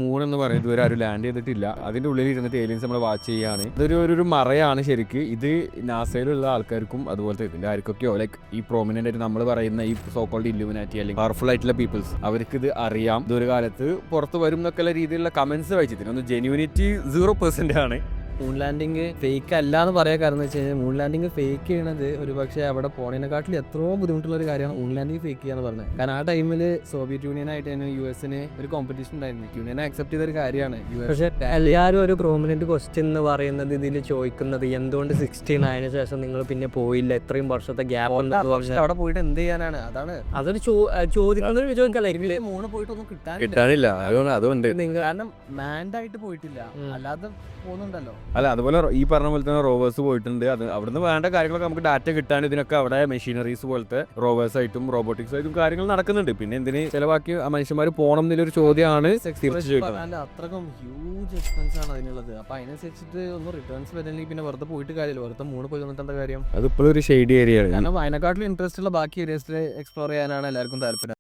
Moon എന്ന് പറയുന്നത് ഇതുവരെ ആരും ലാൻഡ് ചെയ്തിട്ടില്ല. അതിന്റെ ഉള്ളിൽ ഇരുന്നിട്ട് ഏലിയൻസ് നമ്മൾ വാച്ച് ചെയ്യാണ്. ഇതൊരു ഒരു മറയാണ് ശരിക്ക്. ഇത് നാസയിലുള്ള ആൾക്കാർക്കും അതുപോലത്തെ ഇതിന്റെ ആർക്കൊക്കെയോ ലൈക്ക് ഈ പ്രോമിനന്റ് ആയിട്ട് നമ്മൾ പറയുന്ന ഈ സോക്കോൾഡ് ഇല്ലുമിനാറ്റി അല്ലെങ്കിൽ പവർഫുൾ ആയിട്ടുള്ള പീപ്പിൾസ് അവർക്ക് ഇത് അറിയാം. ഇതൊരു കാലത്ത് പുറത്ത് വരും എന്നൊക്കെയുള്ള രീതിയിലുള്ള കമന്റ്സ് വായിച്ചിട്ട് ഒന്ന് ജെന്യൂനിറ്റി 0% ആണ്. മൂൺ ലാൻഡിങ് ഫേക്ക് അല്ല എന്ന് പറയാൻ കാരണം എന്ന് വെച്ച് കഴിഞ്ഞാൽ മൂൺ ലാൻഡിങ് ഫേക്ക് ചെയ്യണത് ഒരു പക്ഷേ അവിടെ പോണതിനെക്കാട്ടിൽ എത്രയോ ബുദ്ധിമുട്ടുള്ള ഒരു കാര്യമാണ് മൂൺ ലാൻഡിങ് ഫേക്ക് ചെയ്യാന്ന് പറഞ്ഞത്. കാരണം ആ ടൈമിൽ സോവിയറ്റ് യൂണിയനായിട്ട് തന്നെ US ഒരു കോമ്പറ്റീഷൻ ഉണ്ടായിരുന്നു. യൂണിയനെ അക്സെപ്റ്റ് ചെയ്ത ഒരു കാര്യമാണ്. പക്ഷേ എല്ലാവരും ഒരു പ്രോമിനന്റ് ക്വസ്റ്റ്യൻ എന്ന് പറയുന്നത് ഇതിൽ ചോദിക്കുന്നത് എന്തുകൊണ്ട് 16 ആയതിനു ശേഷം നിങ്ങൾ പിന്നെ പോയില്ല, എത്രയും വർഷത്തെ ഗ്യാപ്പ് അവിടെ പോയിട്ട് എന്ത് ചെയ്യാനാണ്? അതാണ് അതൊരു ചോദിക്കല്ല. മൂന്ന് പോയിട്ടൊന്നും കിട്ടാനില്ല. അതുകൊണ്ട് കാരണം മാൻഡായിട്ട് പോയിട്ടില്ല, അല്ലാതെ പോകുന്നുണ്ടല്ലോ. അല്ല, അതുപോലെ ഈ പറഞ്ഞ പോലെ തന്നെ റോവേഴ്സ് പോയിട്ടുണ്ട്. അത് അവിടുന്ന് വേണ്ട കാര്യങ്ങളൊക്കെ നമുക്ക് ഡാറ്റ കിട്ടാൻ ഇതിനൊക്കെ അവിടെ മെഷീനറീസ് പോലത്തെ റോവേഴ്സ് ആയിട്ടും റോബോട്ടിക്സ് ആയിട്ടും കാര്യങ്ങൾ നടക്കുന്നുണ്ട്. പിന്നെ എന്തിന് ചിലവാക്കി മനുഷ്യന്മാർ പോകണം എന്നുള്ളൊരു ചോദ്യമാണ്. അത്രക്കും ഹ്യൂജ് എക്സ്പെൻസ് ആണ് അതിനുള്ളത്. അപ്പൊ അതിനനുസരിച്ചിട്ട് ഒന്നും റിട്ടേൺസ് വരില്ലെങ്കിൽ പിന്നെ വെറുതെ പോയിട്ട് കാര്യമില്ല. വെറുതെ മൂന്ന് പോയി വന്നിട്ട് കാര്യം. അതിപ്പോഴും ഒരു ഷെയ്ഡി ഏരിയ ആണ്. കാരണം അതിനെക്കാട്ടിലും ഇൻട്രസ്റ്റ് ഉള്ള ബാക്കി ഏരിയസിൽ എക്സ്പ്ലോർ ചെയ്യാനാണ് എല്ലാവർക്കും താല്പര്യം.